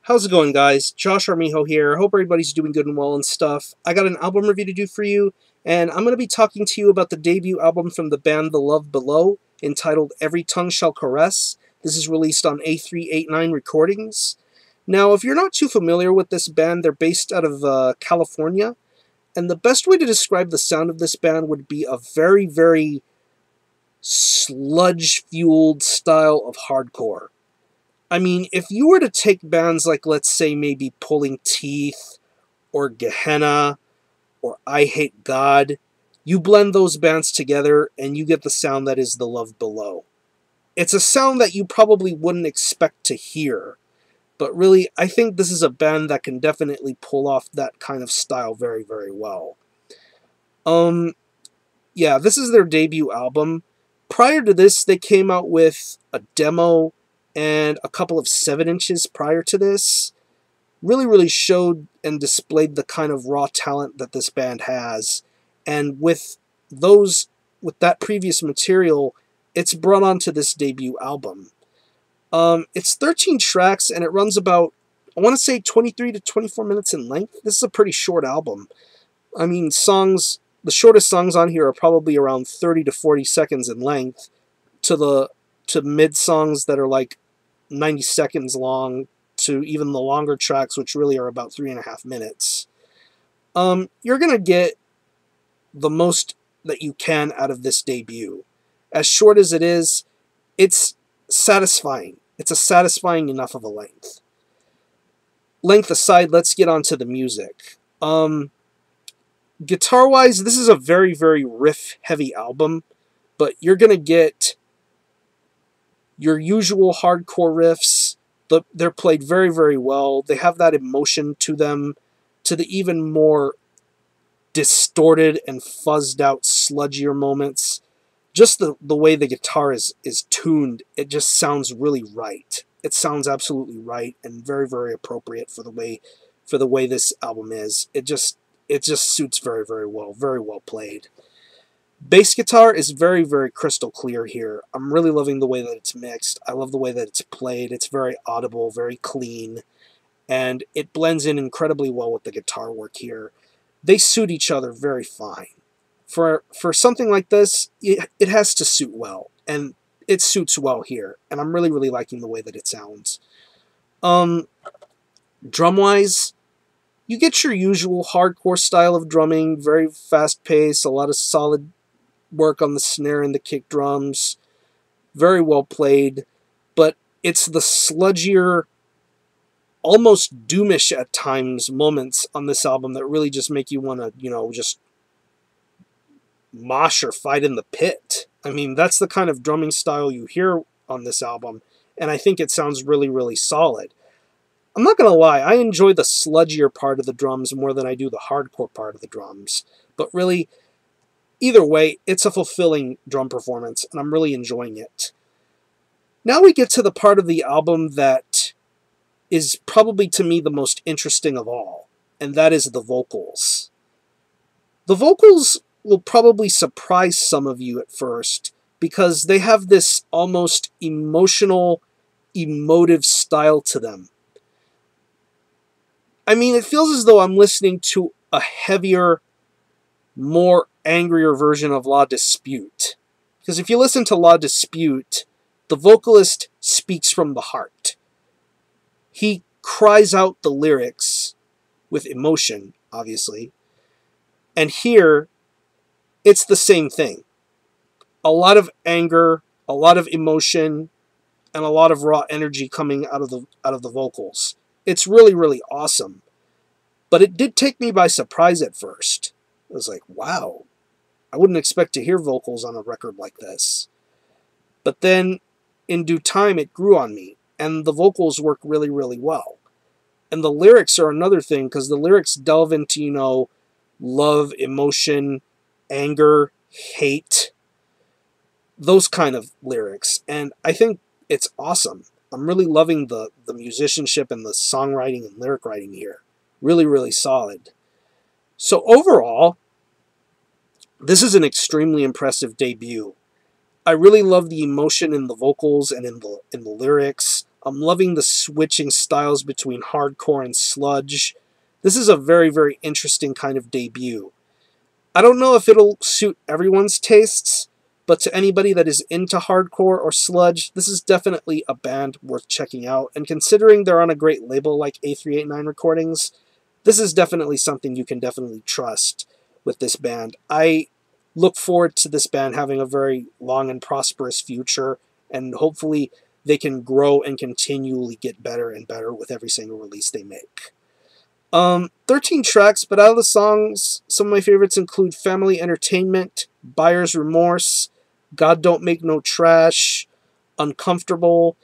How's it going, guys? Josh Armijo here. Hope everybody's doing good and well and stuff. I got an album review to do for you, and I'm going to be talking to you about the debut album from the band The Love Below, entitled Every Tongue Shall Caress. This is released on A389 Recordings. Now, if you're not too familiar with this band, they're based out of California, and the best way to describe the sound of this band would be a very, very sludge-fueled style of hardcore. I mean, if you were to take bands like, let's say, maybe Pulling Teeth, or Gehenna, or I Hate God, you blend those bands together and you get the sound that is The Love Below. It's a sound that you probably wouldn't expect to hear, but really, I think this is a band that can definitely pull off that kind of style very, very well. Yeah, this is their debut album. Prior to this, they came out with a demo and a couple of 7-inches prior to this. Really showed and displayed the kind of raw talent that this band has. And with that previous material, it's brought onto this debut album. It's 13 tracks and it runs about, I want to say, 23 to 24 minutes in length. This is a pretty short album. I mean, the shortest songs on here are probably around 30 to 40 seconds in length, to mid songs that are like 90 seconds long, to even the longer tracks, which really are about 3.5 minutes. You're going to get the most that you can out of this debut. As short as it is, it's satisfying. It's a satisfying enough of a length. Length aside, let's get on to the music. Guitar-wise, this is a very, very riff-heavy album, but you're going to get your usual hardcore riffs. They're played very, very well. They have that emotion to them, to the even more distorted and fuzzed out, sludgier moments. Just the way the guitar is tuned, it just sounds really right. It sounds absolutely right and very, very appropriate for the way this album is. It just suits very, very well played. Bass guitar is very, very crystal clear here. I'm really loving the way that it's mixed. I love the way that it's played. It's very audible, very clean, and it blends in incredibly well with the guitar work here. They suit each other very fine. For something like this, it has to suit well, and it suits well here, and I'm really, really liking the way that it sounds. Drum-wise, you get your usual hardcore style of drumming, very fast-paced, a lot of solid work on the snare and the kick drums, very well played, but it's the sludgier, almost doomish at times moments on this album that really just make you want to, just mosh or fight in the pit. I mean, that's the kind of drumming style you hear on this album, and I think it sounds really, really solid. I'm not going to lie, I enjoy the sludgier part of the drums more than I do the hardcore part of the drums, but really, either way, it's a fulfilling drum performance, and I'm really enjoying it. Now we get to the part of the album that is probably, to me, the most interesting of all, and that is the vocals. The vocals will probably surprise some of you at first, because they have this almost emotional, emotive style to them. I mean, it feels as though I'm listening to a heavier, more angrier version of La Dispute. Because if you listen to La Dispute, the vocalist speaks from the heart. He cries out the lyrics with emotion, obviously. And here, it's the same thing. A lot of anger, a lot of emotion, and a lot of raw energy coming out of the vocals. It's really, really awesome. But it did take me by surprise at first. I was like, wow, I wouldn't expect to hear vocals on a record like this. But then, in due time, it grew on me, and the vocals work really, really well. And the lyrics are another thing, because the lyrics delve into, love, emotion, anger, hate, those kind of lyrics. And I think it's awesome. I'm really loving the musicianship and the songwriting and lyric writing here. Really, really solid. So overall, this is an extremely impressive debut. I really love the emotion in the vocals and in the lyrics. I'm loving the switching styles between hardcore and sludge. This is a very, very interesting kind of debut. I don't know if it'll suit everyone's tastes, but to anybody that is into hardcore or sludge, this is definitely a band worth checking out. And considering they're on a great label like A389 Recordings, this is definitely something you can definitely trust with this band. I look forward to this band having a very long and prosperous future, and hopefully they can grow and continually get better and better with every single release they make. 13 tracks, but out of the songs, some of my favorites include Family Entertainment, Buyer's Remorse, God Don't Make No Trash, Uncomfortable,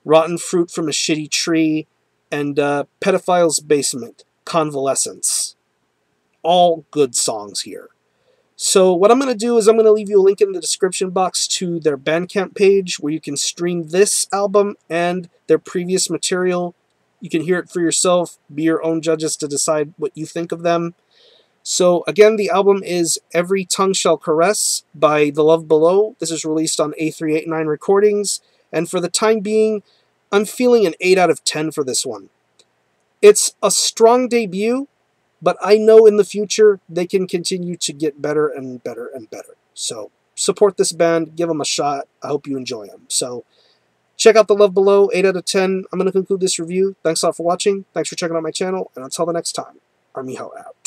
Rotten Fruit from a Shitty Tree, and Pedophile's Basement, Convalescence. All good songs here. So what I'm going to do is I'm going to leave you a link in the description box to their Bandcamp page where you can stream this album and their previous material. You can hear it for yourself, be your own judges to decide what you think of them. So again, the album is Every Tongue Shall Caress by The Love Below. This is released on A389 Recordings, and for the time being, I'm feeling an 8 out of 10 for this one. It's a strong debut, but I know in the future they can continue to get better and better and better. So support this band, give them a shot. I hope you enjoy them. So check out The Love Below, 8 out of 10. I'm going to conclude this review. Thanks a lot for watching. Thanks for checking out my channel. And until the next time, Armijo out.